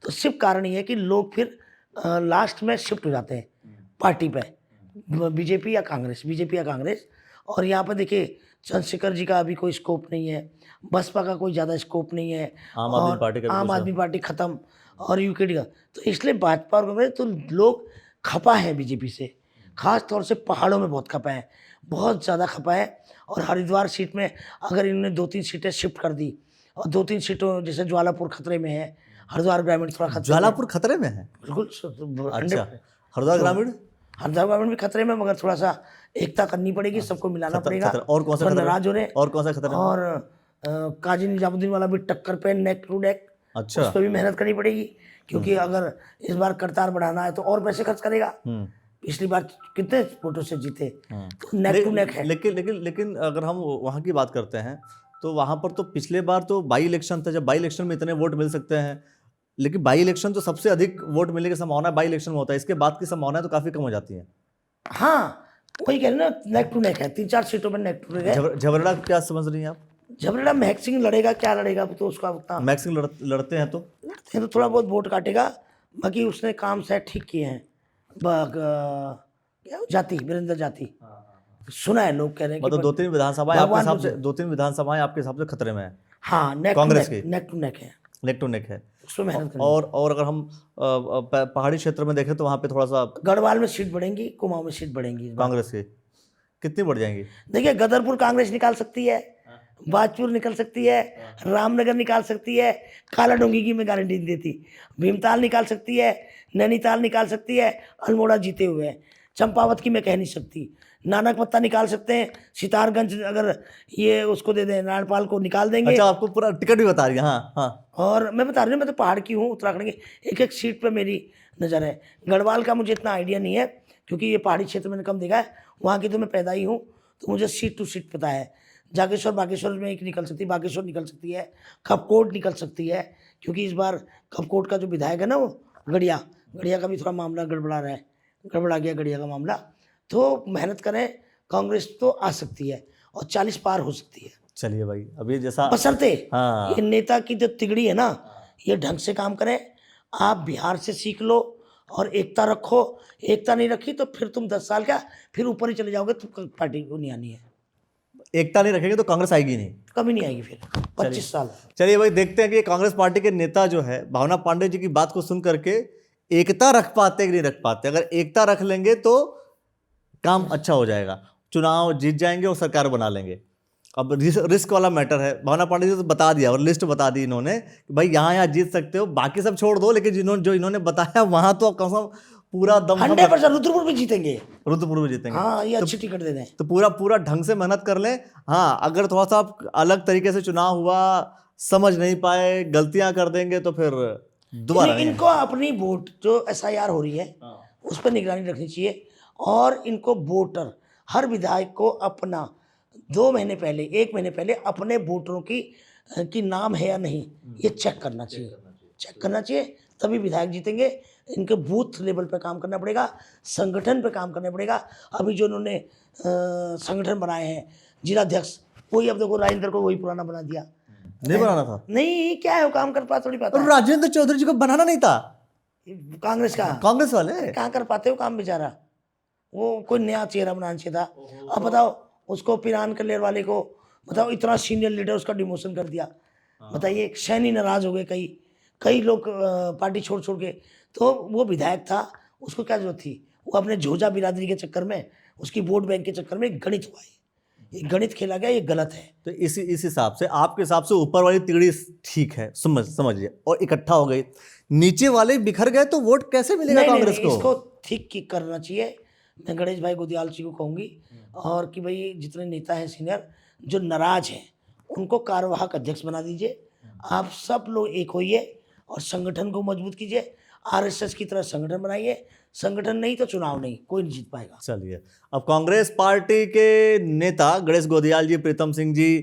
तो सिर्फ कारण ये है कि लोग फिर लास्ट में शिफ्ट हो जाते हैं पार्टी पे, बीजेपी या कांग्रेस। और यहाँ पर देखिए, चंद्रशेखर जी का अभी कोई स्कोप नहीं है, बसपा का कोई ज़्यादा स्कोप नहीं है, आम आदमी पार्टी खत्म, और यूकेडी का। तो इसलिए भाजपा और कांग्रेस, तो लोग खपा है बीजेपी से, खास तौर से पहाड़ों में बहुत खपा है, बहुत ज़्यादा खपा है। और हरिद्वार सीट में अगर इन्होंने 2-3 सीटें शिफ्ट कर दी, और 2-3 सीटों, जैसे ज्वालापुर खतरे में है, हरिद्वार ग्रामीण थोड़ा खतरे, ज्वालापुर खतरे में है बिल्कुल। अच्छा, हरिद्वार ग्रामीण भी खतरे में, मगर थोड़ा सा एकता करनी पड़ेगी, सबको मिलाना पड़ेगा। और कौन सा खतरा? नाराज हो रहे, और कौन सा खतरा? और काजी निजामुद्दीन वाला भी टक्कर पे, नेक टू नेक, अच्छा। उस पर भी मेहनत करनी पड़ेगी, क्योंकि अगर इस बार करतार बढ़ाना है तो और पैसे खर्च करेगा। पिछली बार कितने वोटों से जीते, तो नेक टू नेक है। लेकिन अगर हम वहाँ की बात करते हैं तो वहाँ पर तो पिछले बार तो बाई इलेक्शन था, जब बाई इलेक्शन में इतने वोट मिल सकते हैं, लेकिन बाई इलेक्शन तो सबसे अधिक वोट मिलने की संभावना बाई इलेक्शन में होता है, इसके बाद की संभावना तो काफी कम हो जाती है। हाँ, वही कह रहे ना, नेक टू नेक है, 3-4 सीटों में नेक टू नेक है। झगड़ा क्या समझ रही हैं आप? झगड़ा महक सिंह लड़ेगा, क्या लड़ेगा तो उसका उतना, मैक्स सिंह लड़ते हैं तो थोड़ा बहुत वोट काटेगा, बाकी उसने काम शायद ठीक किए हैं। क्या जाति, वीरेंद्र जाति, सुना है, लोग कह रहे हैं मतलब कि 2-3 विधानसभाएं आपके भगवान हिसाब से, बुद्ध। 2-3 विधानसभाएं आपके हिसाब से खतरे में है हाँ, नेक कांग्रेस टू की? नेक टू नेक है, नेक टू नेक है। उसमें मेहनत करनी। और अगर हम पहाड़ी क्षेत्र में देखें तो वहाँ पे थोड़ा सा गढ़वाल में सीट बढ़ेंगी, कुमाऊं में सीट बढ़ेंगी इस बार। कांग्रेस की कितनी बढ़ जाएंगी? देखिए, गदरपुर कांग्रेस निकाल सकती है, बाजपुर निकल सकती है, रामनगर निकाल सकती है, काला डोंगी की मैं गारंटी नहीं देती, भीमताल निकाल सकती है, नैनीताल निकाल सकती है, अल्मोड़ा जीते हुए हैं, चंपावत की मैं कह नहीं सकती, नानक पत्ता निकाल सकते हैं, सितारगंज अगर ये उसको दे दें, नारपाल को निकाल देंगे। अच्छा, आपको पूरा टिकट भी बता रही है? हाँ हाँ। और मैं बता रही हूँ, मैं तो पहाड़ की हूँ, उत्तराखंड की, एक एक सीट पे मेरी नज़र है। गढ़वाल का मुझे इतना आइडिया नहीं है, क्योंकि ये पहाड़ी क्षेत्र मैंने कम देखा है, वहाँ की तो मैं पैदा ही हूँ, तो मुझे सीट टू सीट पता है। जागेश्वर बागेश्वर में एक निकल सकती है, बागेश्वर निकल सकती है, कपकोट निकल सकती है, क्योंकि इस बार कपकोट का जो विधायक है ना, वो गढ़िया का भी थोड़ा मामला गड़बड़ा गया गढ़िया का मामला। तो मेहनत करें, कांग्रेस तो आ सकती है और 40 पार हो सकती है। चलिए भाई, अभी जैसा बशर्ते हाँ। ये नेता की जो तिगड़ी है ना, ये ढंग से काम करें। आप बिहार से सीख लो और एकता रखो, एकता नहीं रखी तो फिर तुम 10 साल क्या फिर ऊपर ही चले जाओगे, तुम पार्टी को नहीं आनी है, एकता नहीं रखेंगे तो कांग्रेस आएगी नहीं, कभी नहीं आएगी फिर 25 साल। चलिए भाई, देखते हैं कि कांग्रेस पार्टी के नेता जो है भावना पांडे जी की बात को सुन करके एकता रख पाते कि नहीं रख पाते। अगर एकता रख लेंगे तो काम अच्छा हो जाएगा, चुनाव जीत जाएंगे और सरकार बना लेंगे। अब रिस्क वाला मैटर है, भावना पांडे जी तो बता दिया और लिस्ट बता दी इन्होंने कि भाई यहाँ जीत सकते हो, बाकी सब छोड़ दो, लेकिन जो इन्होंने बताया वहां तो कम से कम पूरा दम 100% रुद्रपुर भी जीतेंगे, रुद्रपुर में जीतेंगे। हाँ, ये अच्छी टिकट दे दें तो पूरा ढंग से मेहनत कर लें। हाँ, अगर थोड़ा सा अलग तरीके से चुनाव हुआ, समझ नहीं पाए, गलतियां कर देंगे तो फिर दोबारा नहीं। इनको अपनी वोट जो SIR हो रही है उस पर निगरानी रखनी चाहिए, और इनको वोटर, हर विधायक को अपना 2 महीने पहले, 1 महीने पहले अपने वोटरों की नाम है या नहीं, ये चेक करना चाहिए, तभी विधायक जीतेंगे। इनके बूथ लेवल पे काम करना पड़ेगा, संगठन पे काम करना पड़ेगा। अभी जो उन्होंने संगठन बनाए हैं, जिलाध्यक्ष, वही अब देखो राजेंद्र को वही पुराना बना दिया। नहीं बनाना था, नहीं, क्या है वो, काम कर पाता थोड़ी पाता है। राजेंद्र चौधरी जी को बनाना नहीं था, कांग्रेस का, कांग्रेस वाले कहाँ कर पाते हो काम बेचारा, वो कोई नया चेहरा बनाना चाहिए था। अब बताओ, उसको पिरान कलेर वाले को बताओ, इतना सीनियर लीडर, उसका डिमोशन कर दिया। बताइए, सैनी नाराज हो गए, कई लोग पार्टी छोड़ के, तो वो विधायक था, उसको क्या जरूरत थी? वो अपने झोजा बिरादरी के चक्कर में, उसकी वोट बैंक के चक्कर में गणित हुआ है, ये गणित खेला गया, ये गलत है। तो इस हिसाब से, आपके हिसाब से ऊपर वाली तिगड़ी ठीक है, समझिए, और इकट्ठा हो गई, नीचे वाले बिखर गए तो वोट कैसे मिलेगा कांग्रेस को? इसको ठीक करना चाहिए। मैं गणेश भाई गोदियाल जी को कहूँगी, और कि भाई जितने नेता हैं सीनियर जो नाराज हैं, उनको कार्यवाहक अध्यक्ष बना दीजिए। आप सब लोग एक होइए और संगठन को मजबूत कीजिए। RSS की तरह संगठन बनाइए, संगठन नहीं तो चुनाव नहीं, कोई नहीं जीत पाएगा। चलिए, अब कांग्रेस पार्टी के नेता गणेश गोदियाल जी, प्रीतम सिंह जी,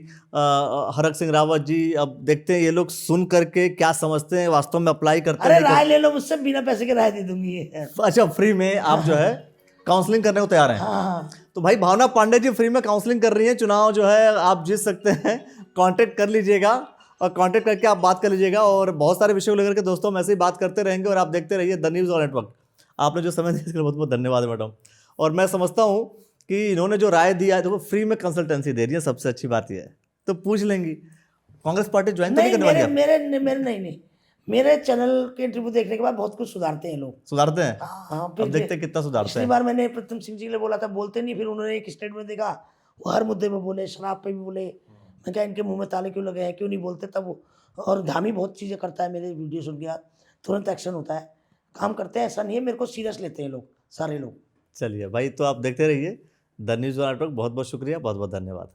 हरक सिंह रावत जी, अब देखते हैं ये लोग सुन करके क्या समझते हैं, वास्तव में अप्लाई करते हैं। अरे राय ले लो मुझसे, बिना पैसे के राय दे दूंगी। अच्छा, फ्री में आप जो है काउंसलिंग करने को तैयार हैं? हाँ। तो भाई, भावना पांडे जी फ्री में काउंसलिंग कर रही है, चुनाव जो है आप जीत सकते हैं, कांटेक्ट कर लीजिएगा, और कांटेक्ट करके आप बात कर लीजिएगा, और बहुत सारे विषयों को लेकर के दोस्तों हम ऐसे ही बात करते रहेंगे, और आप देखते रहिए द न्यूज़ और नेटवर्क। आपने जो समय दिया इसके लिए बहुत बहुत धन्यवाद मैडम। और मैं समझता हूँ कि इन्होंने जो राय दिया है, देखो फ्री में कंसल्टेंसी दे रही है, सबसे अच्छी बात यह है, तो पूछ लेंगी। कांग्रेस पार्टी ज्वाइन तो नहीं करने वाली? नहीं, मेरे चैनल के इंटरव्यू देखने के बाद बहुत कुछ सुधारते हैं लोग। सुधारते हैं? हाँ, अब देखते हैं कितना सुधारते पिछली हैं। बार मैंने प्रीतम सिंह जी के लिए बोला था, बोलते नहीं, फिर उन्होंने एक स्टेटमेंट देखा, वो हर मुद्दे पे बोले, शराब पे भी बोले। मैं क्या, इनके मुंह में ताले क्यों लगे हैं, क्यों नहीं बोलते? तब वो, और धामी बहुत चीज़ें करता है, मेरे वीडियो सुन के तुरंत एक्शन होता है, काम करते हैं, ऐसा नहीं है, मेरे को सीरियस लेते हैं लोग, सारे लोग। चलिए भाई, तो आप देखते रहिए द न्यूज़ नेटवर्क। बहुत बहुत शुक्रिया, बहुत बहुत धन्यवाद।